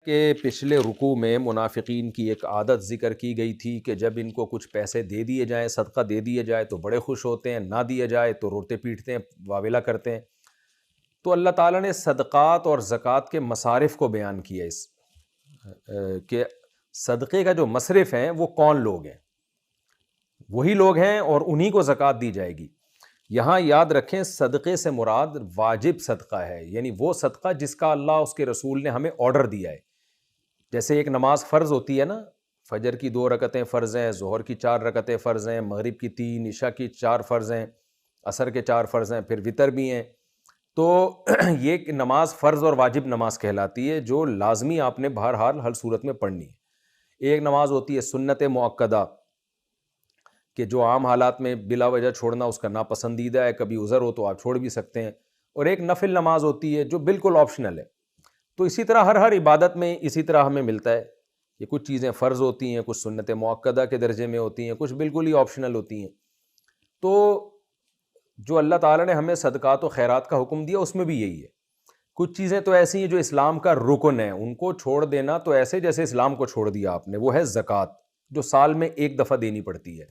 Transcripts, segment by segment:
کہ پچھلے رکوع میں منافقین کی ایک عادت ذکر کی گئی تھی کہ جب ان کو کچھ پیسے دے دیے جائیں، صدقہ دے دیا جائے تو بڑے خوش ہوتے ہیں، نہ دیا جائے تو روتے پیٹتے ہیں، واویلا کرتے ہیں۔ تو اللہ تعالیٰ نے صدقات اور زکوٰۃ کے مصارف کو بیان کیا کہ صدقے کا جو مصرف ہیں وہ کون لوگ ہیں، وہی لوگ ہیں اور انہی کو زکوٰۃ دی جائے گی۔ یہاں یاد رکھیں صدقے سے مراد واجب صدقہ ہے، یعنی وہ صدقہ جس کا اللہ اس کے رسول نے ہمیں آرڈر دیا ہے۔ جیسے ایک نماز فرض ہوتی ہے نا، فجر کی 2 رکعتیں فرض ہیں، ظہر کی 4 رکعتیں فرض ہیں، مغرب کی 3، عشاء کی 4 فرض ہیں، عصر کے 4 فرض ہیں، پھر وتر بھی ہیں۔ تو یہ نماز فرض اور واجب نماز کہلاتی ہے جو لازمی آپ نے بہرحال ہر صورت میں پڑھنی ہے۔ ایک نماز ہوتی ہے سنت مؤکدہ کہ جو عام حالات میں بلا وجہ چھوڑنا اس کا ناپسندیدہ ہے، کبھی عذر ہو تو آپ چھوڑ بھی سکتے ہیں، اور ایک نفل نماز ہوتی ہے جو بالکل آپشنل ہے۔ تو اسی طرح ہر عبادت میں اسی طرح ہمیں ملتا ہے، یہ کچھ چیزیں فرض ہوتی ہیں، کچھ سنت مؤکدہ کے درجے میں ہوتی ہیں، کچھ بالکل ہی آپشنل ہوتی ہیں۔ تو جو اللہ تعالیٰ نے ہمیں صدقات و خیرات کا حکم دیا اس میں بھی یہی ہے۔ کچھ چیزیں تو ایسی ہیں جو اسلام کا رکن ہے، ان کو چھوڑ دینا تو ایسے جیسے اسلام کو چھوڑ دیا آپ نے، وہ ہے زکوٰۃ جو سال میں ایک دفعہ دینی پڑتی ہے۔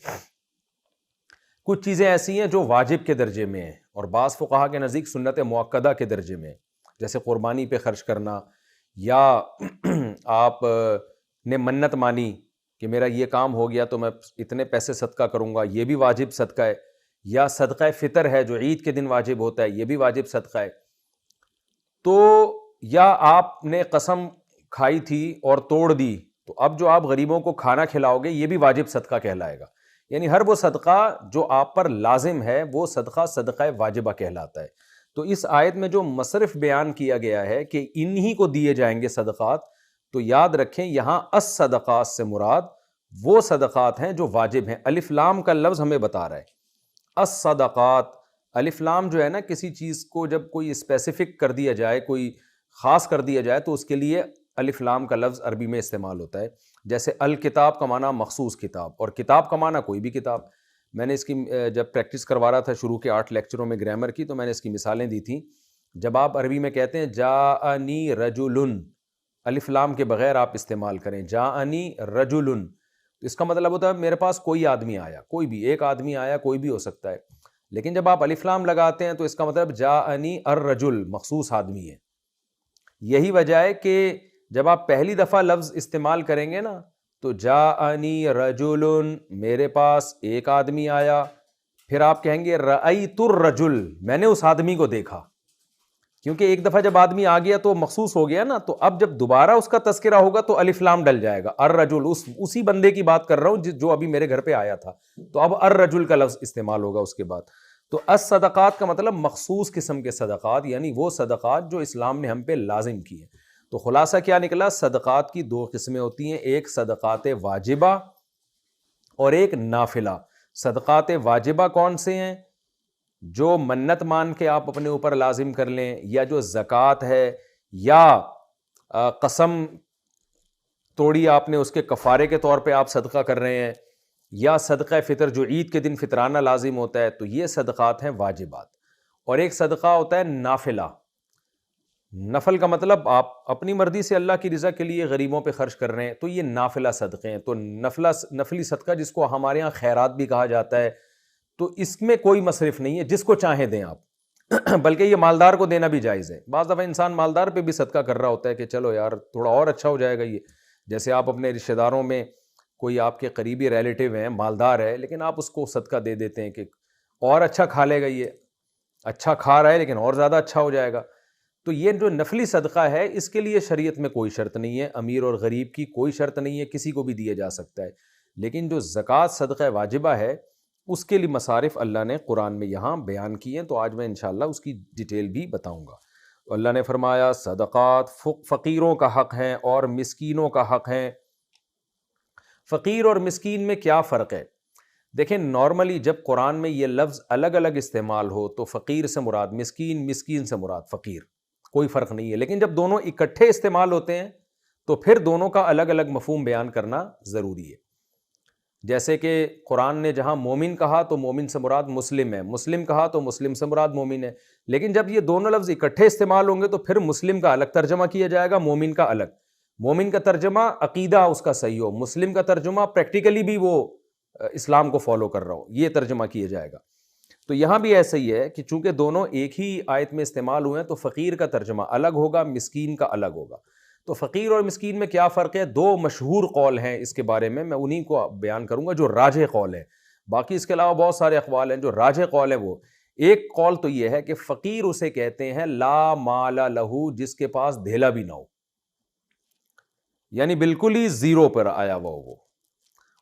کچھ چیزیں ایسی ہیں جو واجب کے درجے میں ہیں اور بعض فقہا کے نزدیک سنت مؤکدہ کے درجے میں، جیسے قربانی پہ خرچ کرنا، یا آپ نے منت مانی کہ میرا یہ کام ہو گیا تو میں اتنے پیسے صدقہ کروں گا، یہ بھی واجب صدقہ ہے، یا صدقہ فطر ہے جو عید کے دن واجب ہوتا ہے، یہ بھی واجب صدقہ ہے۔ تو یا آپ نے قسم کھائی تھی اور توڑ دی تو اب جو آپ غریبوں کو کھانا کھلاؤ گے یہ بھی واجب صدقہ کہلائے گا۔ یعنی ہر وہ صدقہ جو آپ پر لازم ہے وہ صدقہ واجبہ کہلاتا ہے۔ تو اس آیت میں جو مصرف بیان کیا گیا ہے کہ انہی کو دیے جائیں گے صدقات، تو یاد رکھیں یہاں الصدقات سے مراد وہ صدقات ہیں جو واجب ہیں۔ الف لام کا لفظ ہمیں بتا رہا ہے الصدقات۔ الف لام جو ہے نا، کسی چیز کو جب کوئی اسپیسیفک کر دیا جائے، کوئی خاص کر دیا جائے تو اس کے لیے الف لام کا لفظ عربی میں استعمال ہوتا ہے۔ جیسے الکتاب کا معنی مخصوص کتاب، اور کتاب کا معنی کوئی بھی کتاب۔ میں نے اس کی جب پریکٹس کروا رہا تھا شروع کے 8 لیکچروں میں گرامر کی، تو میں نے اس کی مثالیں دی تھیں۔ جب آپ عربی میں کہتے ہیں جاءنی رجل، الف لام کے بغیر آپ استعمال کریں جاءنی رجل، تو اس کا مطلب ہوتا ہے میرے پاس کوئی آدمی آیا، کوئی بھی ایک آدمی آیا، کوئی بھی ہو سکتا ہے۔ لیکن جب آپ الف لام لگاتے ہیں تو اس کا مطلب جاءنی الرجل، مخصوص آدمی ہے۔ یہی وجہ ہے کہ جب آپ پہلی دفعہ لفظ استعمال کریں گے نا تو جاءنی رجل، میرے پاس ایک آدمی آیا، پھر آپ کہیں گے رأیت الرجل، میں نے اس آدمی کو دیکھا، کیونکہ ایک دفعہ جب آدمی آ گیا تو مخصوص ہو گیا نا، تو اب جب دوبارہ اس کا تذکرہ ہوگا تو الف لام ڈل جائے گا، الرجل، اسی بندے کی بات کر رہا ہوں جو ابھی میرے گھر پہ آیا تھا، تو اب الرجل کا لفظ استعمال ہوگا اس کے بعد۔ تو الصدقات کا مطلب مخصوص قسم کے صدقات، یعنی وہ صدقات جو اسلام نے ہم پہ لازم کی ہیں۔ تو خلاصہ کیا نکلا؟ صدقات کی 2 قسمیں ہوتی ہیں، ایک صدقات واجبہ اور ایک نافلہ۔ صدقات واجبہ کون سے ہیں؟ جو منت مان کے آپ اپنے اوپر لازم کر لیں، یا جو زکوٰۃ ہے، یا قسم توڑی آپ نے اس کے کفارے کے طور پہ آپ صدقہ کر رہے ہیں، یا صدقہ فطر جو عید کے دن فطرانہ لازم ہوتا ہے، تو یہ صدقات ہیں واجبات۔ اور ایک صدقہ ہوتا ہے نافلہ۔ نفل کا مطلب آپ اپنی مرضی سے اللہ کی رضا کے لیے غریبوں پہ خرچ کر رہے ہیں، تو یہ نافلہ صدقے ہیں۔ تو نفلی صدقہ جس کو ہمارے ہاں خیرات بھی کہا جاتا ہے، تو اس میں کوئی مصرف نہیں ہے، جس کو چاہیں دیں آپ، بلکہ یہ مالدار کو دینا بھی جائز ہے۔ بعض دفعہ انسان مالدار پہ بھی صدقہ کر رہا ہوتا ہے کہ چلو یار تھوڑا اور اچھا ہو جائے گا یہ، جیسے آپ اپنے رشتہ داروں میں کوئی آپ کے قریبی ریلیٹیو ہیں، مالدار ہے، لیکن آپ اس کو صدقہ دے دیتے ہیں کہ اور اچھا کھا لے گا، یہ اچھا کھا رہا ہے لیکن اور زیادہ اچھا ہو جائے گا۔ تو یہ جو نفلی صدقہ ہے اس کے لیے شریعت میں کوئی شرط نہیں ہے، امیر اور غریب کی کوئی شرط نہیں ہے، کسی کو بھی دیا جا سکتا ہے۔ لیکن جو زکوٰۃ صدقہ واجبہ ہے اس کے لیے مصارف اللہ نے قرآن میں یہاں بیان کی ہیں، تو آج میں انشاءاللہ اس کی ڈیٹیل بھی بتاؤں گا۔ اللہ نے فرمایا صدقات فقیروں کا حق ہیں اور مسکینوں کا حق ہیں۔ فقیر اور مسکین میں کیا فرق ہے؟ دیکھیں نارملی جب قرآن میں یہ لفظ الگ الگ استعمال ہو تو فقیر سے مراد مسکین، مسکین سے مراد فقیر، کوئی فرق نہیں ہے۔ لیکن جب دونوں اکٹھے استعمال ہوتے ہیں تو پھر دونوں کا الگ الگ مفہوم بیان کرنا ضروری ہے۔ جیسے کہ قرآن نے جہاں مومن کہا تو مومن سے مراد مسلم ہے، مسلم کہا تو مسلم سے مراد مومن ہے، لیکن جب یہ دونوں لفظ اکٹھے استعمال ہوں گے تو پھر مسلم کا الگ ترجمہ کیا جائے گا، مومن کا الگ۔ مومن کا ترجمہ عقیدہ اس کا صحیح ہو، مسلم کا ترجمہ پریکٹیکلی بھی وہ اسلام کو فالو کر رہا ہو، یہ ترجمہ کیا جائے گا۔ تو یہاں بھی ایسا ہی ہے کہ چونکہ دونوں ایک ہی آیت میں استعمال ہوئے ہیں تو فقیر کا ترجمہ الگ ہوگا، مسکین کا الگ ہوگا۔ تو فقیر اور مسکین میں کیا فرق ہے؟ دو مشہور قول ہیں اس کے بارے میں انہی کو بیان کروں گا جو راجح قول ہے، باقی اس کے علاوہ بہت سارے اقوال ہیں۔ جو راجح قول ہے وہ ایک قول تو یہ ہے کہ فقیر اسے کہتے ہیں لا مال لہو، جس کے پاس دھیلا بھی نہ ہو، یعنی بالکل ہی زیرو پر آیا ہوا ہو وہ۔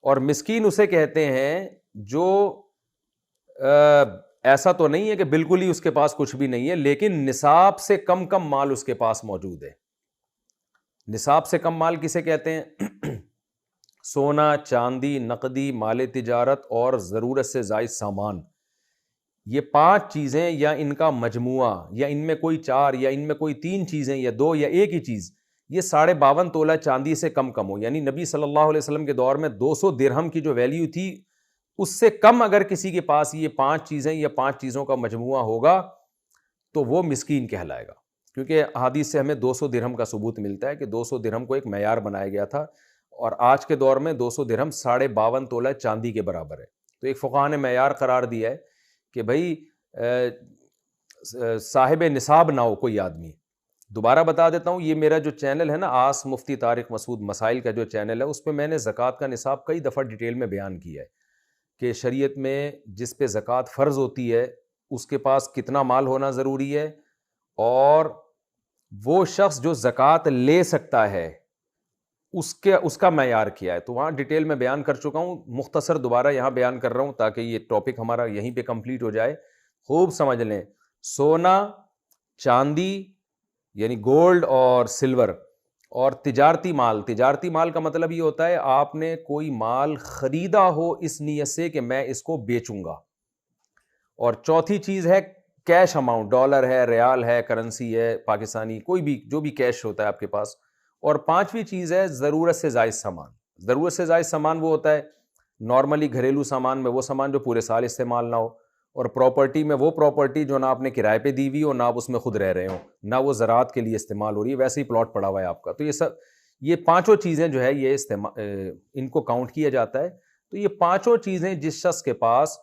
اور مسکین اسے کہتے ہیں جو ایسا تو نہیں ہے کہ بالکل ہی اس کے پاس کچھ بھی نہیں ہے، لیکن نصاب سے کم کم مال اس کے پاس موجود ہے۔ نصاب سے کم مال کسے کہتے ہیں؟ سونا، چاندی، نقدی، مال تجارت اور ضرورت سے زائد سامان، یہ 5 چیزیں یا ان کا مجموعہ یا ان میں کوئی 4 یا ان میں کوئی 3 چیزیں یا 2 یا ایک ہی چیز، یہ 52.5 تولہ چاندی سے کم کم ہو، یعنی نبی صلی اللہ علیہ وسلم کے دور میں 200 درہم کی جو ویلیو تھی اس سے کم اگر کسی کے پاس یہ 5 چیزیں یا 5 چیزوں کا مجموعہ ہوگا تو وہ مسکین کہلائے گا، کیونکہ احادیث سے ہمیں 200 درہم کا ثبوت ملتا ہے کہ 200 درہم کو ایک معیار بنایا گیا تھا، اور آج کے دور میں 200 درہم 52.5 تولہ چاندی کے برابر ہے۔ تو ایک فقہا نے معیار قرار دیا ہے کہ بھائی صاحب نصاب نہ ہو کوئی آدمی۔ دوبارہ بتا دیتا ہوں، یہ میرا جو چینل ہے نا آس مفتی طارق مسعود مسائل کا جو چینل ہے، اس پہ میں نے زکوٰۃ کا نصاب کئی دفعہ ڈیٹیل میں بیان کیا ہے کہ شریعت میں جس پہ زکوٰۃ فرض ہوتی ہے اس کے پاس کتنا مال ہونا ضروری ہے، اور وہ شخص جو زکوٰۃ لے سکتا ہے اس کا معیار کیا ہے۔ تو وہاں ڈیٹیل میں بیان کر چکا ہوں، مختصر دوبارہ یہاں بیان کر رہا ہوں تاکہ یہ ٹاپک ہمارا یہیں پہ کمپلیٹ ہو جائے۔ خوب سمجھ لیں، سونا، چاندی یعنی گولڈ اور سلور، اور تجارتی مال کا مطلب یہ ہوتا ہے آپ نے کوئی مال خریدا ہو اس نیت سے کہ میں اس کو بیچوں گا۔ اور چوتھی چیز ہے کیش اماؤنٹ، ڈالر ہے، ریال ہے، کرنسی ہے پاکستانی، کوئی بھی جو بھی کیش ہوتا ہے آپ کے پاس۔ اور 5ویں چیز ہے ضرورت سے زائد سامان۔ ضرورت سے زائد سامان وہ ہوتا ہے نارملی گھریلو سامان میں وہ سامان جو پورے سال استعمال نہ ہو، اور پراپرٹی میں وہ پراپرٹی جو نہ آپ نے کرائے پہ دی ہوئی ہو، نہ آپ اس میں خود رہ رہے ہو، نہ وہ زراعت کے لیے استعمال ہو رہی ہے، ویسے ہی پلاٹ پڑا ہوا ہے آپ کا۔ تو یہ 5 چیزیں جو ہے یہ ان کو کاؤنٹ کیا جاتا ہے۔ تو یہ 5 چیزیں جس شخص کے پاس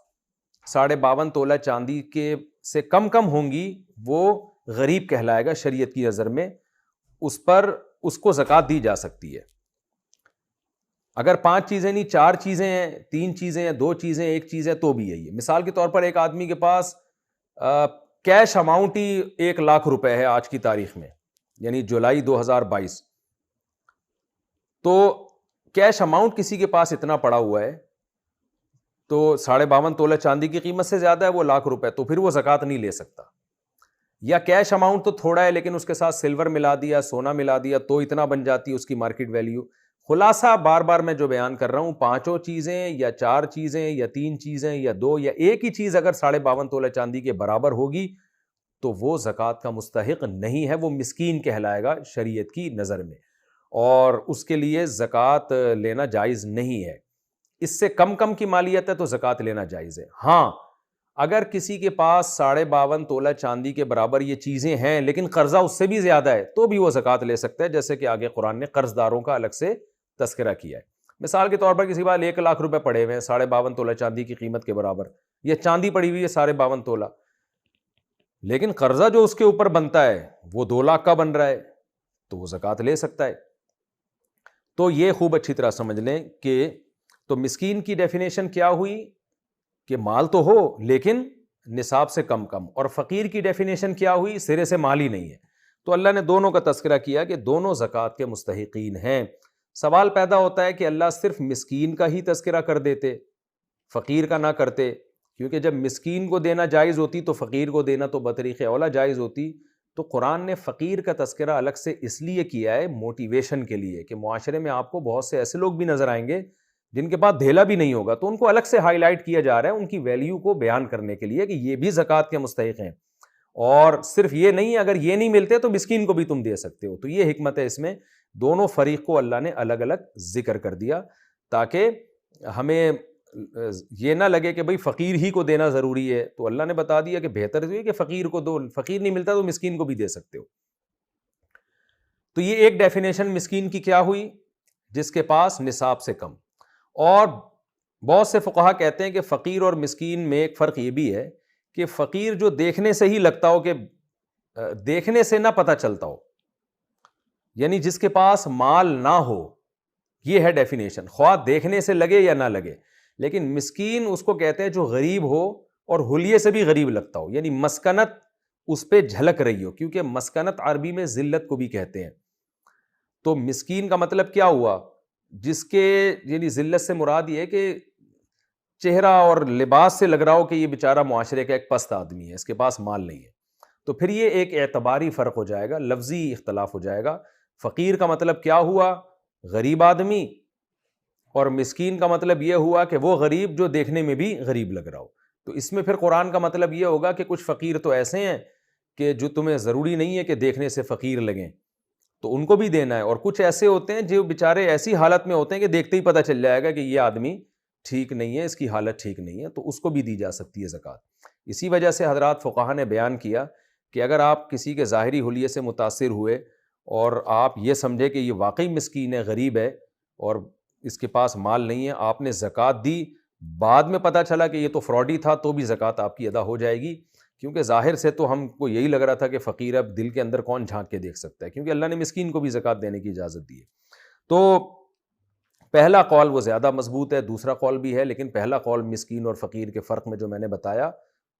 52.5 تولہ چاندی کے سے کم کم ہوں گی وہ غریب کہلائے گا شریعت کی نظر میں، اس کو زکوٰۃ دی جا سکتی ہے۔ اگر 5 چیزیں نہیں 4 چیزیں ہیں، 3 چیزیں ہیں، 2 چیزیں، 1 چیز ہے تو بھی یہی ہے۔ مثال کے طور پر ایک آدمی کے پاس کیش اماؤنٹ ہی 1 لاکھ روپے ہے آج کی تاریخ میں، یعنی جولائی 2022، تو کیش اماؤنٹ کسی کے پاس اتنا پڑا ہوا ہے تو 52.5 تولہ چاندی کی قیمت سے زیادہ ہے وہ 1 لاکھ روپے، تو پھر وہ زکوٰۃ نہیں لے سکتا۔ یا کیش اماؤنٹ تو تھوڑا ہے لیکن اس کے ساتھ سلور ملا دیا، سونا ملا دیا تو اتنا بن جاتی ہے اس کی مارکیٹ ویلیو۔ خلاصہ بار بار میں جو بیان کر رہا ہوں، 5 چیزیں یا 4 چیزیں یا 3 چیزیں یا 2 یا ایک ہی چیز اگر 52.5 تولہ چاندی کے برابر ہوگی تو وہ زکوٰۃ کا مستحق نہیں ہے، وہ مسکین کہلائے گا شریعت کی نظر میں، اور اس کے لیے زکوٰۃ لینا جائز نہیں ہے۔ اس سے کم کم کی مالیت ہے تو زکوٰۃ لینا جائز ہے۔ ہاں اگر کسی کے پاس 52.5 تولہ چاندی کے برابر یہ چیزیں ہیں لیکن قرضہ اس سے بھی زیادہ ہے تو بھی وہ زکوٰۃ لے سکتا ہے، جیسے کہ آگے قرآن نے قرض داروں کا الگ سے تذکرہ کیا ہے۔ مثال کے طور پر کسی بار 1 لاکھ روپے پڑے ہوئے ہیں 52.5 تولہ چاندی کی قیمت کے برابر، یا چاندی پڑی ہوئی ہے 52.5 تولہ، لیکن قرضہ جو اس کے اوپر بنتا ہے وہ 2 لاکھ کا بن رہا ہے تو وہ زکوٰۃ لے سکتا ہے۔ تو یہ خوب اچھی طرح سمجھ لیں کہ تو مسکین کی ڈیفینیشن کیا ہوئی کہ مال تو ہو لیکن نصاب سے کم کم، اور فقیر کی ڈیفینیشن کیا ہوئی؟ سرے سے مال ہی نہیں ہے۔ تو اللہ نے دونوں کا تذکرہ کیا کہ دونوں زکوٰۃ کے مستحقین ہیں۔ سوال پیدا ہوتا ہے کہ اللہ صرف مسکین کا ہی تذکرہ کر دیتے، فقیر کا نہ کرتے، کیونکہ جب مسکین کو دینا جائز ہوتی تو فقیر کو دینا تو بطریق اولیٰ جائز ہوتی۔ تو قرآن نے فقیر کا تذکرہ الگ سے اس لیے کیا ہے موٹیویشن کے لیے کہ معاشرے میں آپ کو بہت سے ایسے لوگ بھی نظر آئیں گے جن کے پاس دھیلا بھی نہیں ہوگا، تو ان کو الگ سے ہائی لائٹ کیا جا رہا ہے ان کی ویلیو کو بیان کرنے کے لیے کہ یہ بھی زکوٰۃ کے مستحق ہیں، اور صرف یہ نہیں، اگر یہ نہیں ملتے تو مسکین کو بھی تم دے سکتے ہو۔ تو یہ حکمت ہے اس میں، دونوں فریق کو اللہ نے الگ الگ ذکر کر دیا تاکہ ہمیں یہ نہ لگے کہ بھئی فقیر ہی کو دینا ضروری ہے، تو اللہ نے بتا دیا کہ بہتر یہ کہ فقیر کو دو، فقیر نہیں ملتا تو مسکین کو بھی دے سکتے ہو۔ تو یہ ایک ڈیفینیشن مسکین کی کیا ہوئی؟ جس کے پاس نصاب سے کم. اور بہت سے فقہا کہتے ہیں کہ فقیر اور مسکین میں ایک فرق یہ بھی ہے کہ فقیر جو دیکھنے سے ہی لگتا ہو کہ دیکھنے سے نہ پتہ چلتا ہو، یعنی جس کے پاس مال نہ ہو، یہ ہے ڈیفینیشن، خواہ دیکھنے سے لگے یا نہ لگے. لیکن مسکین اس کو کہتے ہیں جو غریب ہو اور حلیے سے بھی غریب لگتا ہو، یعنی مسکنت اس پہ جھلک رہی ہو، کیونکہ مسکنت عربی میں ذلت کو بھی کہتے ہیں. تو مسکین کا مطلب کیا ہوا؟ جس کے یعنی ذلت سے مراد یہ ہے کہ چہرہ اور لباس سے لگ رہا ہو کہ یہ بیچارہ معاشرے کا ایک پست آدمی ہے، اس کے پاس مال نہیں ہے. تو پھر یہ ایک اعتباری فرق ہو جائے گا، لفظی اختلاف ہو جائے گا. فقیر کا مطلب کیا ہوا؟ غریب آدمی. اور مسکین کا مطلب یہ ہوا کہ وہ غریب جو دیکھنے میں بھی غریب لگ رہا ہو. تو اس میں پھر قرآن کا مطلب یہ ہوگا کہ کچھ فقیر تو ایسے ہیں کہ جو تمہیں ضروری نہیں ہے کہ دیکھنے سے فقیر لگیں، تو ان کو بھی دینا ہے. اور کچھ ایسے ہوتے ہیں جو بیچارے ایسی حالت میں ہوتے ہیں کہ دیکھتے ہی پتہ چل جائے گا کہ یہ آدمی ٹھیک نہیں ہے، اس کی حالت ٹھیک نہیں ہے، تو اس کو بھی دی جا سکتی ہے زکوٰۃ. اسی وجہ سے حضرات فقہا نے بیان کیا کہ اگر آپ کسی کے ظاہری حلیے سے متاثر ہوئے اور آپ یہ سمجھے کہ یہ واقعی مسکین ہے، غریب ہے اور اس کے پاس مال نہیں ہے، آپ نے زکوٰۃ دی، بعد میں پتہ چلا کہ یہ تو فراڈی تھا، تو بھی زکوٰۃ آپ کی ادا ہو جائے گی. کیونکہ ظاہر سے تو ہم کو یہی لگ رہا تھا کہ فقیر، اب دل کے اندر کون جھانک کے دیکھ سکتا ہے، کیونکہ اللہ نے مسکین کو بھی زکوٰۃ دینے کی اجازت دی ہے. تو پہلا قول وہ زیادہ مضبوط ہے، دوسرا قول بھی ہے، لیکن پہلا قول مسکین اور فقیر کے فرق میں جو میں نے بتایا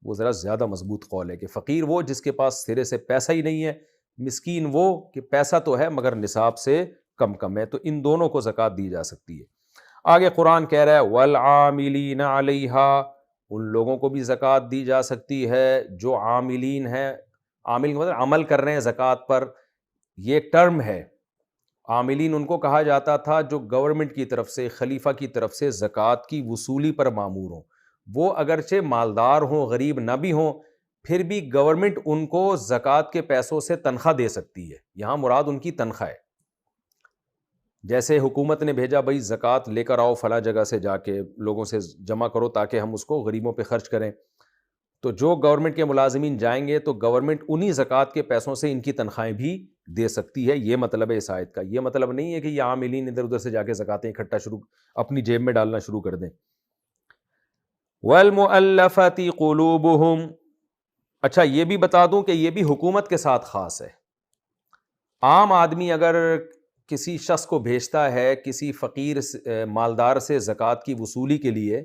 وہ ذرا زیادہ مضبوط قول ہے کہ فقیر وہ جس کے پاس سرے سے پیسہ ہی نہیں ہے، مسکین وہ کہ پیسہ تو ہے مگر نصاب سے کم ہے. تو ان دونوں کو زکوٰۃ دی جا سکتی ہے. آگے قرآن کہہ رہا ہے والعاملین علیہا، ان لوگوں کو بھی زکوٰۃ دی جا سکتی ہے جو عاملین ہیں. عامل مطلب عمل کر رہے ہیں زکوٰۃ پر، یہ ایک ٹرم ہے. عاملین ان کو کہا جاتا تھا جو گورنمنٹ کی طرف سے، خلیفہ کی طرف سے زکوٰۃ کی وصولی پر مامور ہوں. وہ اگرچہ مالدار ہوں، غریب نہ بھی ہوں، پھر بھی گورنمنٹ ان کو زکوٰۃ کے پیسوں سے تنخواہ دے سکتی ہے. یہاں مراد ان کی تنخواہ ہے. جیسے حکومت نے بھیجا بھائی زکوٰۃ لے کر آؤ فلاں جگہ سے، جا کے لوگوں سے جمع کرو تاکہ ہم اس کو غریبوں پہ خرچ کریں. تو جو گورنمنٹ کے ملازمین جائیں گے تو گورنمنٹ انہی زکوٰۃ کے پیسوں سے ان کی تنخواہیں بھی دے سکتی ہے. یہ مطلب ہے اس آیت کا. یہ مطلب نہیں ہے کہ یہ عاملین ادھر ادھر سے جا کے زکوٰۃیں اکٹھا اپنی جیب میں ڈالنا شروع کر دیں. وَالْمُؤَلَّفَةِ قُلُوبُهُمْ، اچھا یہ بھی بتا دوں کہ یہ بھی حکومت کے ساتھ خاص ہے. عام آدمی اگر کسی شخص کو بھیجتا ہے کسی فقیر مالدار سے زکوٰۃ کی وصولی کے لیے،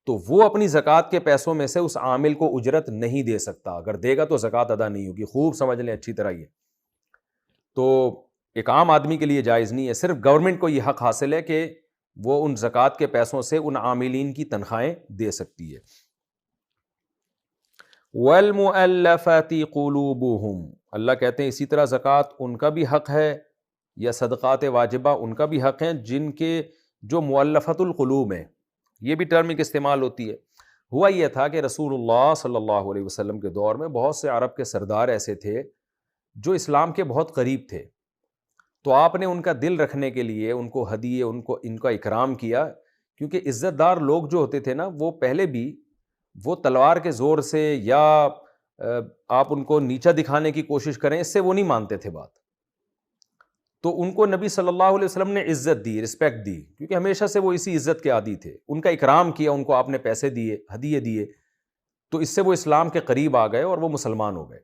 تو وہ اپنی زکوٰۃ کے پیسوں میں سے اس عامل کو اجرت نہیں دے سکتا. اگر دے گا تو زکوٰۃ ادا نہیں ہوگی. خوب سمجھ لیں اچھی طرح. یہ تو ایک عام آدمی کے لیے جائز نہیں ہے. صرف گورنمنٹ کو یہ حق حاصل ہے کہ وہ ان زکوٰۃ کے پیسوں سے ان عاملین کی تنخواہیں دے سکتی ہے. وَالْمُؤَلَّفَةِ قُلُوبُهُمْ، اللہ کہتے ہیں اسی طرح زکوٰۃ ان کا بھی حق ہے، یا صدقات واجبہ ان کا بھی حق ہیں جن کے جو مؤلفۃ القلوب ہیں. یہ بھی ٹرم ایک استعمال ہوتی ہے. ہوا یہ تھا کہ رسول اللہ صلی اللہ علیہ وسلم کے دور میں بہت سے عرب کے سردار ایسے تھے جو اسلام کے بہت قریب تھے. تو آپ نے ان کا دل رکھنے کے لیے ان کو ہدیے، ان کا اکرام کیا، کیونکہ عزت دار لوگ جو ہوتے تھے نا، وہ پہلے بھی وہ تلوار کے زور سے یا آپ ان کو نیچا دکھانے کی کوشش کریں، اس سے وہ نہیں مانتے تھے بات. تو ان کو نبی صلی اللہ علیہ وسلم نے عزت دی، رسپیکٹ دی، کیونکہ ہمیشہ سے وہ اسی عزت کے عادی تھے. ان کا اکرام کیا، ان کو آپ نے پیسے دیے، ہدیے دیے، تو اس سے وہ اسلام کے قریب آ گئے اور وہ مسلمان ہو گئے.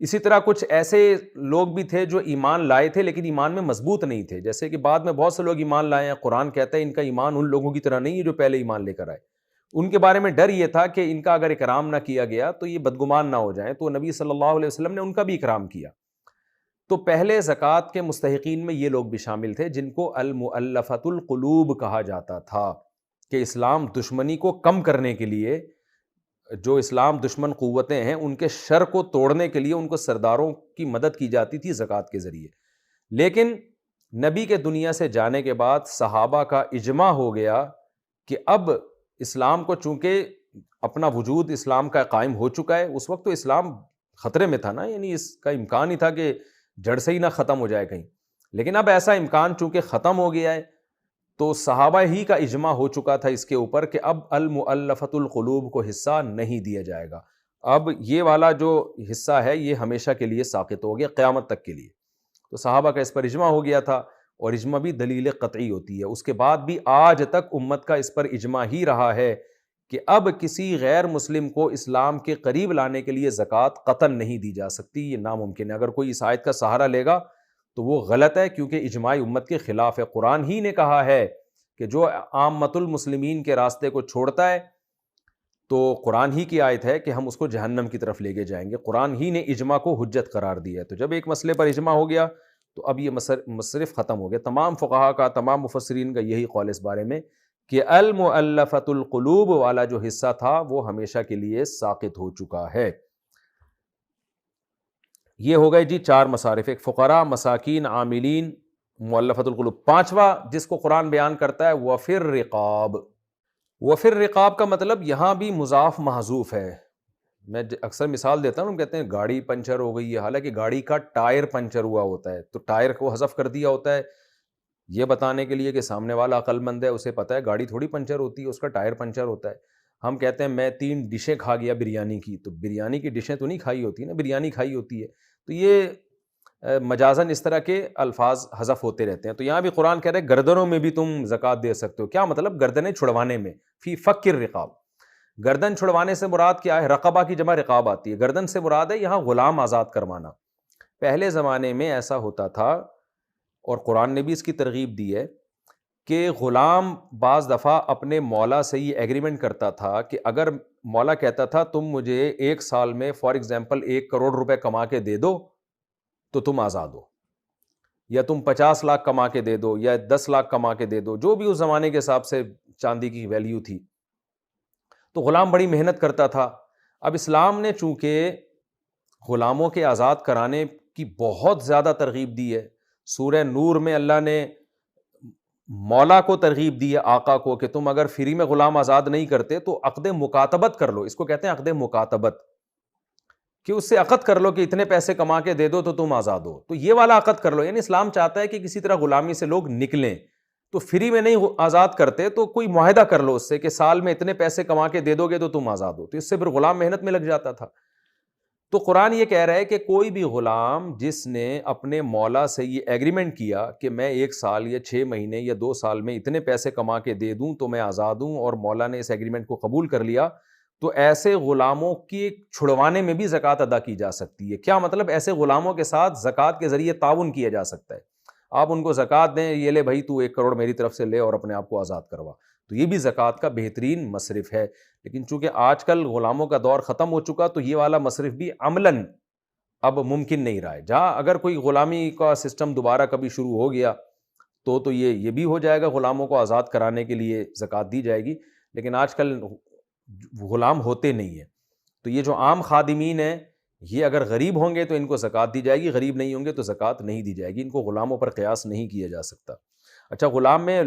اسی طرح کچھ ایسے لوگ بھی تھے جو ایمان لائے تھے لیکن ایمان میں مضبوط نہیں تھے، جیسے کہ بعد میں بہت سے لوگ ایمان لائے ہیں. قرآن کہتا ہے ان کا ایمان ان لوگوں کی طرح نہیں ہے جو پہلے ایمان لے کر آئے. ان کے بارے میں ڈر یہ تھا کہ ان کا اگر اکرام نہ کیا گیا تو یہ بدگمان نہ ہو جائیں، تو نبی صلی اللہ علیہ وسلم نے ان کا بھی اکرام کیا. تو پہلے زکوٰۃ کے مستحقین میں یہ لوگ بھی شامل تھے جن کو المؤلفۃ القلوب کہا جاتا تھا، کہ اسلام دشمنی کو کم کرنے کے لیے، جو اسلام دشمن قوتیں ہیں ان کے شر کو توڑنے کے لیے ان کو سرداروں کی مدد کی جاتی تھی زکوٰۃ کے ذریعے. لیکن نبی کے دنیا سے جانے کے بعد صحابہ کا اجماع ہو گیا کہ اب اسلام کو چونکہ اپنا وجود اسلام کا قائم ہو چکا ہے، اس وقت تو اسلام خطرے میں تھا نا، یعنی اس کا امکان ہی تھا کہ جڑ سے ہی نہ ختم ہو جائے کہیں. لیکن اب ایسا امکان چونکہ ختم ہو گیا ہے تو صحابہ ہی کا اجماع ہو چکا تھا اس کے اوپر کہ اب المؤلفۃ القلوب کو حصہ نہیں دیا جائے گا. اب یہ والا جو حصہ ہے یہ ہمیشہ کے لیے ساقط ہو گیا، قیامت تک کے لیے. تو صحابہ کا اس پر اجماع ہو گیا تھا، اور اجماع بھی دلیل قطعی ہوتی ہے. اس کے بعد بھی آج تک امت کا اس پر اجماع ہی رہا ہے کہ اب کسی غیر مسلم کو اسلام کے قریب لانے کے لیے زکوٰۃ قطعاً نہیں دی جا سکتی، یہ ناممکن ہے. اگر کوئی اس آیت کا سہارا لے گا تو وہ غلط ہے، کیونکہ اجماع امت کے خلاف ہے. قرآن ہی نے کہا ہے کہ جو عامۃ المسلمین کے راستے کو چھوڑتا ہے تو قرآن ہی کی آیت ہے کہ ہم اس کو جہنم کی طرف لے کے جائیں گے. قرآن ہی نے اجماع کو حجت قرار دیا ہے. تو جب ایک مسئلے پر اجماع ہو گیا تو اب یہ مصرف ختم ہو گیا. تمام فقہا کا، تمام مفسرین کا یہی قول اس بارے میں کہ المؤلفۃ القلوب والا جو حصہ تھا وہ ہمیشہ کے لیے ساقط ہو چکا ہے. یہ ہو گئے جی 4 مصارف، ایک فقراء، مساکین، عاملین، مؤلفۃ القلوب. 5واں جس کو قرآن بیان کرتا ہے وفی الرقاب. وفی الرقاب کا مطلب یہاں بھی مضاف محذوف ہے. میں اکثر مثال دیتا ہوں، ہم کہتے ہیں گاڑی پنچر ہو گئی ہے، حالانکہ گاڑی کا ٹائر پنچر ہوا ہوتا ہے، تو ٹائر کو حذف کر دیا ہوتا ہے یہ بتانے کے لیے کہ سامنے والا عقل مند ہے، اسے پتہ ہے گاڑی تھوڑی پنچر ہوتی ہے، اس کا ٹائر پنچر ہوتا ہے. ہم کہتے ہیں میں 3 ڈشیں کھا گیا بریانی کی، تو بریانی کی ڈشیں تو نہیں کھائی ہوتی نا، بریانی کھائی ہوتی ہے. تو یہ مجازاً اس طرح کے الفاظ حذف ہوتے رہتے ہیں. تو یہاں بھی قرآن کہہ رہے ہیں گردنوں میں بھی تم زکوٰۃ دے سکتے ہو. کیا مطلب؟ گردنیں چھڑوانے میں. فی فک الرقاب، گردن چھڑوانے سے مراد کیا ہے؟ رقبہ کی جمع رقاب آتی ہے. گردن سے مراد ہے یہاں غلام آزاد کروانا. پہلے زمانے میں ایسا ہوتا تھا، اور قرآن نے بھی اس کی ترغیب دی ہے کہ غلام بعض دفعہ اپنے مولا سے یہ ایگریمنٹ کرتا تھا کہ اگر مولا کہتا تھا تم مجھے 1 سال میں فار ایگزامپل 1 کروڑ روپے کما کے دے دو تو تم آزاد ہو، یا تم 50 لاکھ کما کے دے دو، یا 10 لاکھ کما کے دے دو، جو بھی اس زمانے کے حساب سے چاندی کی ویلیو تھی. تو غلام بڑی محنت کرتا تھا. اب اسلام نے چونکہ غلاموں کے آزاد کرانے کی بہت زیادہ ترغیب دی ہے. سورہ نور میں اللہ نے مولا کو ترغیب دی ہے، آقا کو، کہ تم اگر فری میں غلام آزاد نہیں کرتے تو عقد مکاتبت کر لو. اس کو کہتے ہیں عقد مکاتبت، کہ اس سے عقد کر لو کہ اتنے پیسے کما کے دے دو تو تم آزاد ہو. تو یہ والا عقد کر لو. یعنی اسلام چاہتا ہے کہ کسی طرح غلامی سے لوگ نکلیں. تو فری میں نہیں آزاد کرتے تو کوئی معاہدہ کر لو اس سے کہ سال میں اتنے پیسے کما کے دے دو گے تو تم آزاد ہو. تو اس سے پھر غلام محنت میں لگ جاتا تھا. تو قرآن یہ کہہ رہا ہے کہ کوئی بھی غلام جس نے اپنے مولا سے یہ ایگریمنٹ کیا کہ میں 1 سال یا 6 مہینے یا 2 سال میں اتنے پیسے کما کے دے دوں تو میں آزاد ہوں، اور مولا نے اس ایگریمنٹ کو قبول کر لیا، تو ایسے غلاموں کی چھڑوانے میں بھی زکوٰۃ ادا کی جا سکتی ہے. کیا مطلب؟ ایسے غلاموں کے ساتھ زکوٰۃ کے ذریعے تعاون کیا جا سکتا ہے. آپ ان کو زکوٰۃ دیں، یہ لے بھائی تو 1 کروڑ میری طرف سے لے اور اپنے آپ کو آزاد کروا. تو یہ بھی زکوٰۃ کا بہترین مصرف ہے. لیکن چونکہ آج کل غلاموں کا دور ختم ہو چکا تو یہ والا مصرف بھی عملاً اب ممکن نہیں رہا ہے. جہاں اگر کوئی غلامی کا سسٹم دوبارہ کبھی شروع ہو گیا تو یہ بھی ہو جائے گا، غلاموں کو آزاد کرانے کے لیے زکوٰۃ دی جائے گی. لیکن آج کل غلام ہوتے نہیں ہیں. تو یہ جو عام خادمین ہیں یہ اگر غریب ہوں گے تو ان کو زکوٰۃ دی جائے گی، غریب نہیں ہوں گے تو زکوٰۃ نہیں دی جائے گی. ان کو غلاموں پر قیاس نہیں کیا جا سکتا. اچھا، غلام میں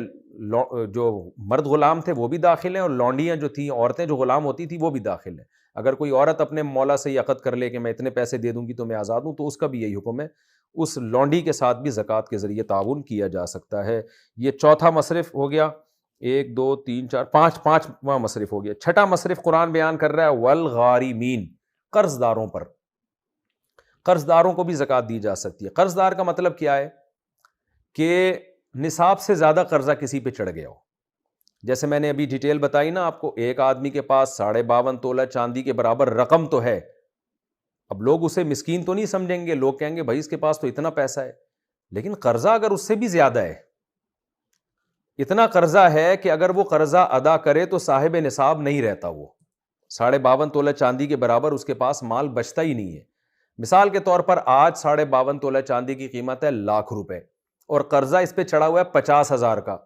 جو مرد غلام تھے وہ بھی داخل ہیں، اور لونڈیاں جو تھیں، عورتیں جو غلام ہوتی تھیں وہ بھی داخل ہیں. اگر کوئی عورت اپنے مولا سے یہ عقد کر لے کہ میں اتنے پیسے دے دوں گی تو میں آزاد ہوں، تو اس کا بھی یہی حکم ہے. اس لونڈی کے ساتھ بھی زکوٰۃ کے ذریعے تعاون کیا جا سکتا ہے. یہ 4تھا مصرف ہو گیا. 1 2 3 4 5واں مصرف ہو گیا. 6واں مصرف قرآن بیان کر رہا ہے والغارمین، قرض داروں پر. قرض داروں کو بھی زکوٰۃ دی جا سکتی ہے. قرض دار کا مطلب کیا ہے؟ کہ نصاب سے زیادہ قرضہ کسی پہ چڑھ گیا ہو. جیسے میں نے ابھی ڈیٹیل بتائی نا آپ کو، ایک آدمی کے پاس 52.5 تولہ چاندی کے برابر رقم تو ہے. اب لوگ اسے مسکین تو نہیں سمجھیں گے، لوگ کہیں گے بھائی اس کے پاس تو اتنا پیسہ ہے. لیکن قرضہ اگر اس سے بھی زیادہ ہے، اتنا قرضہ ہے کہ اگر وہ قرضہ ادا کرے تو صاحب نصاب نہیں رہتا. وہ 52.5 تولہ چاندی کے برابر اس کے پاس مال بچتا ہی نہیں ہے. مثال کے طور پر آج 52.5 تولہ چاندی کی قیمت ہے 1,00,000 روپے، اور قرضہ اس پہ چڑھا ہوا ہے 50,000 کا.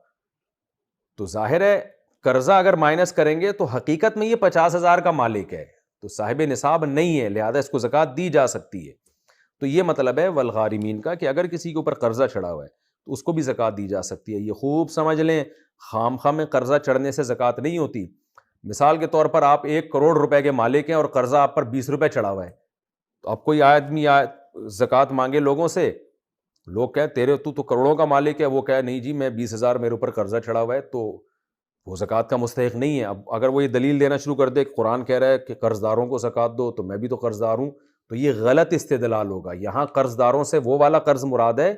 تو ظاہر ہے قرضہ اگر مائنس کریں گے تو حقیقت میں یہ 50,000 کا مالک ہے، تو صاحب نصاب نہیں ہے، لہذا اس کو زکوٰۃ دی جا سکتی ہے. تو یہ مطلب ہے والغارمین کا کہ اگر کسی کے اوپر قرضہ چڑھا ہوا ہے تو اس کو بھی زکوٰۃ دی جا سکتی ہے. یہ خوب سمجھ لیں، خام خواہ میں قرضہ چڑھنے سے زکوٰۃ نہیں ہوتی. مثال کے طور پر آپ 1 کروڑ روپے کے مالک ہیں اور قرضہ آپ پر 20 روپے چڑھا ہوا ہے، تو اب کوئی آدمی زکوٰۃ مانگے لوگوں سے، لوگ کہیں تیرے تو کروڑوں کا مالک ہے، وہ کہے نہیں جی میں 20,000 میرے اوپر قرضہ چڑھا ہوا ہے، تو وہ زکوٰۃ کا مستحق نہیں ہے. اب اگر وہ یہ دلیل دینا شروع کر دے کہ قرآن کہہ رہا ہے کہ قرض داروں کو زکوٰۃ دو، تو میں بھی تو قرض دار ہوں، تو یہ غلط استدلال ہوگا. یہاں قرض داروں سے وہ والا قرض مراد ہے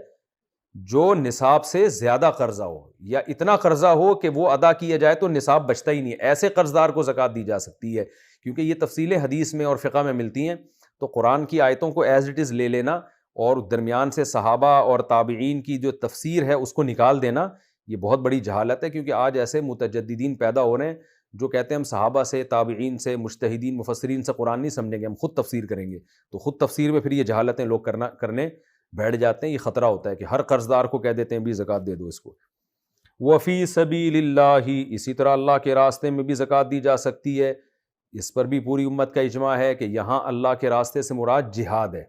جو نصاب سے زیادہ قرضہ ہو, یا اتنا قرضہ ہو کہ وہ ادا کیا جائے تو نصاب بچتا ہی نہیں ہے. ایسے قرض دار کو زکوٰۃ دی جا سکتی ہے, کیونکہ یہ تفصیلیں حدیث میں اور فقہ میں ملتی ہیں. تو قرآن کی آیتوں کو ایز اٹ از لے لینا اور درمیان سے صحابہ اور تابعین کی جو تفسیر ہے اس کو نکال دینا, یہ بہت بڑی جہالت ہے. کیونکہ آج ایسے متجددین پیدا ہو رہے ہیں جو کہتے ہیں ہم صحابہ سے, تابعین سے, مجتہدین مفسرین سے قرآن نہیں سمجھیں گے, ہم خود تفسیر کریں گے. تو خود تفسیر میں پھر یہ جہالتیں لوگ کرنے بیٹھ جاتے ہیں. یہ خطرہ ہوتا ہے کہ ہر قرض دار کو کہہ دیتے ہیں بھی زکوٰۃ دے دو اس کو. وفی سبیل اللہ, اسی طرح اللہ کے راستے میں بھی زکوٰۃ دی جا سکتی ہے. اس پر بھی پوری امت کا اجماع ہے کہ یہاں اللہ کے راستے سے مراد جہاد ہے.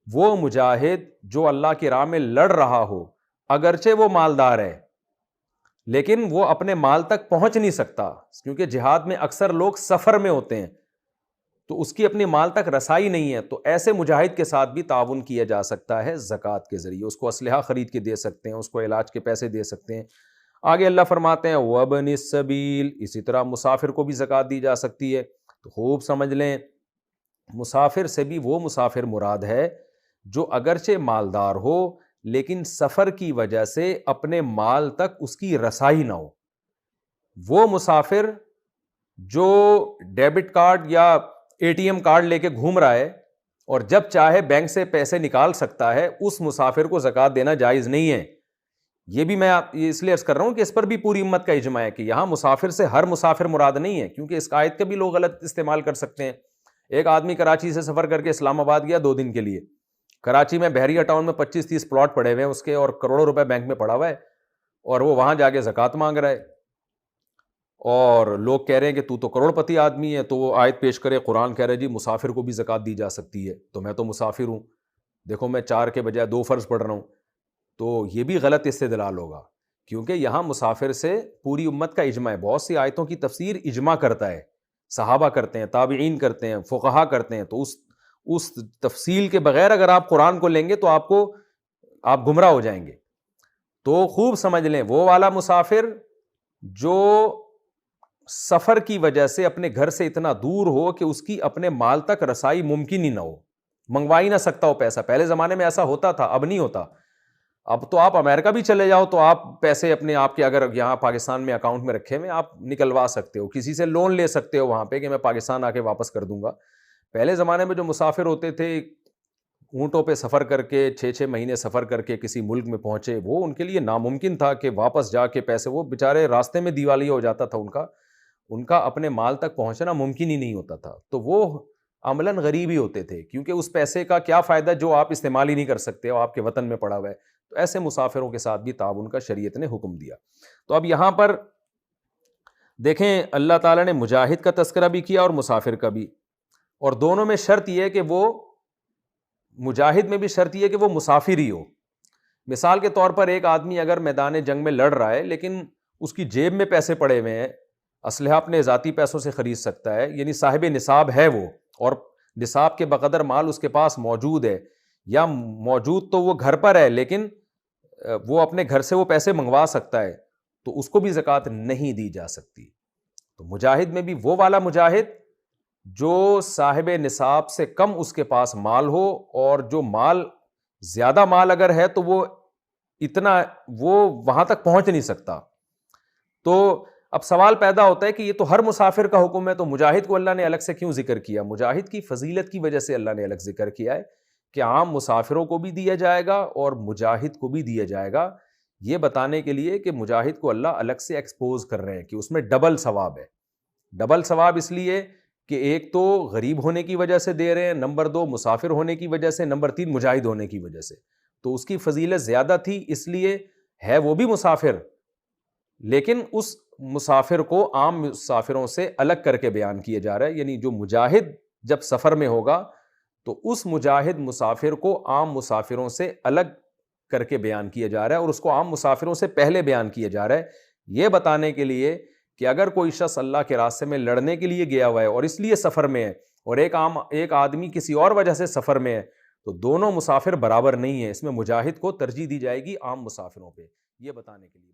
وہ مجاہد جو اللہ کی راہ میں لڑ رہا ہو, اگرچہ وہ مالدار ہے لیکن وہ اپنے مال تک پہنچ نہیں سکتا, کیونکہ جہاد میں اکثر لوگ سفر میں ہوتے ہیں تو اس کی اپنی مال تک رسائی نہیں ہے, تو ایسے مجاہد کے ساتھ بھی تعاون کیا جا سکتا ہے زکوٰۃ کے ذریعے. اس کو اسلحہ خرید کے دے سکتے ہیں, اس کو علاج کے پیسے دے سکتے ہیں. آگے اللہ فرماتے ہیں وابن السبیل, اسی طرح مسافر کو بھی زکوٰۃ دی جا سکتی ہے. تو خوب سمجھ لیں, مسافر سے بھی وہ مسافر مراد ہے جو اگرچہ مالدار ہو لیکن سفر کی وجہ سے اپنے مال تک اس کی رسائی نہ ہو. وہ مسافر جو ڈیبٹ کارڈ یا اے ٹی ایم کارڈ لے کے گھوم رہا ہے اور جب چاہے بینک سے پیسے نکال سکتا ہے, اس مسافر کو زکوٰۃ دینا جائز نہیں ہے. یہ بھی میں اس لیے عرض کر رہا ہوں کہ اس پر بھی پوری امت کا اجماع ہے کہ یہاں مسافر سے ہر مسافر مراد نہیں ہے, کیونکہ اس آیت کا بھی لوگ غلط استعمال کر سکتے ہیں. ایک آدمی کراچی سے سفر کر کے اسلام آباد گیا 2 دن کے لیے. کراچی میں بحریہ ٹاؤن میں 25-30 پلاٹ پڑے ہوئے ہیں اس کے, اور کروڑوں روپے بینک میں پڑا ہوا ہے, اور وہ وہاں جا کے زکوٰۃ مانگ رہا ہے. اور لوگ کہہ رہے ہیں کہ تو کروڑ پتی آدمی ہے, تو وہ آیت پیش کرے, قرآن کہہ رہے جی مسافر کو بھی زکوٰۃ دی جا سکتی ہے. تو میں تو مسافر ہوں, دیکھو میں 4 کے بجائے 2 فرض پڑھ رہا ہوں. تو یہ بھی غلط استدلال ہوگا, کیونکہ یہاں مسافر سے پوری امت کا اجماع ہے. بہت سی آیتوں کی تفسیر اجماع کرتا ہے, صحابہ کرتے ہیں, تابعین کرتے ہیں, فقہا کرتے ہیں. تو اس تفصیل کے بغیر اگر آپ قرآن کو لیں گے تو آپ گمراہ ہو جائیں گے. تو خوب سمجھ لیں, وہ والا مسافر جو سفر کی وجہ سے اپنے گھر سے اتنا دور ہو کہ اس کی اپنے مال تک رسائی ممکن ہی نہ ہو, منگوا ہی نہ سکتا ہو پیسہ. پہلے زمانے میں ایسا ہوتا تھا, اب نہیں ہوتا. اب تو آپ امریکہ بھی چلے جاؤ تو آپ پیسے اپنے آپ کے اگر یہاں پاکستان میں اکاؤنٹ میں رکھے ہوئے آپ نکلوا سکتے ہو, کسی سے لون لے سکتے ہو وہاں پہ کہ میں پاکستان آ کے واپس کر دوں گا. پہلے زمانے میں جو مسافر ہوتے تھے اونٹوں پہ سفر کر کے 6-6 مہینے سفر کر کے کسی ملک میں پہنچے, وہ ان کے لیے ناممکن تھا کہ واپس جا کے پیسے, وہ بیچارے راستے میں دیوالیہ ہو جاتا تھا ان کا اپنے مال تک پہنچنا ممکن ہی نہیں ہوتا تھا. تو وہ عملاً غریب ہی ہوتے تھے, کیونکہ اس پیسے کا کیا فائدہ جو آپ استعمال ہی نہیں کر سکتے ہو, آپ کے وطن میں پڑا ہوا ہے. تو ایسے مسافروں کے ساتھ بھی تعاون کا شریعت نے حکم دیا. تو اب یہاں پر دیکھیں اللہ تعالیٰ نے مجاہد کا تذکرہ بھی کیا اور مسافر کا بھی, اور دونوں میں شرط یہ ہے کہ وہ مجاہد میں بھی شرط یہ ہے کہ وہ مسافر ہی ہو. مثال کے طور پر ایک آدمی اگر میدان جنگ میں لڑ رہا ہے لیکن اس کی جیب میں پیسے پڑے ہوئے ہیں, اسلحہ اپنے ذاتی پیسوں سے خرید سکتا ہے, یعنی صاحب نصاب ہے وہ, اور نصاب کے بقدر مال اس کے پاس موجود ہے, یا موجود تو وہ گھر پر ہے لیکن وہ اپنے گھر سے وہ پیسے منگوا سکتا ہے, تو اس کو بھی زکوٰۃ نہیں دی جا سکتی. تو مجاہد میں بھی وہ والا مجاہد جو صاحب نصاب سے کم اس کے پاس مال ہو, اور جو مال زیادہ مال اگر ہے تو وہ وہاں تک پہنچ نہیں سکتا. تو اب سوال پیدا ہوتا ہے کہ یہ تو ہر مسافر کا حکم ہے, تو مجاہد کو اللہ نے الگ سے کیوں ذکر کیا؟ مجاہد کی فضیلت کی وجہ سے اللہ نے الگ ذکر کیا ہے کہ عام مسافروں کو بھی دیا جائے گا اور مجاہد کو بھی دیا جائے گا, یہ بتانے کے لیے کہ مجاہد کو اللہ الگ سے ایکسپوز کر رہے ہیں کہ اس میں ڈبل ثواب ہے. ڈبل ثواب اس لیے کہ ایک تو غریب ہونے کی وجہ سے دے رہے ہیں, نمبر 2 مسافر ہونے کی وجہ سے, نمبر 3 مجاہد ہونے کی وجہ سے. تو اس کی فضیلت زیادہ تھی, اس لیے ہے وہ بھی مسافر, لیکن اس مسافر کو عام مسافروں سے الگ کر کے بیان کیا جا رہا ہے. یعنی جو مجاہد جب سفر میں ہوگا تو اس مجاہد مسافر کو عام مسافروں سے الگ کر کے بیان کیا جا رہا ہے, اور اس کو عام مسافروں سے پہلے بیان کیا جا رہا ہے, یہ بتانے کے لیے کہ اگر کوئی شخص اللہ کے راستے میں لڑنے کے لیے گیا ہوا ہے اور اس لیے سفر میں ہے, اور ایک آدمی کسی اور وجہ سے سفر میں ہے, تو دونوں مسافر برابر نہیں ہیں. اس میں مجاہد کو ترجیح دی جائے گی عام مسافروں پہ, یہ بتانے کے لیے.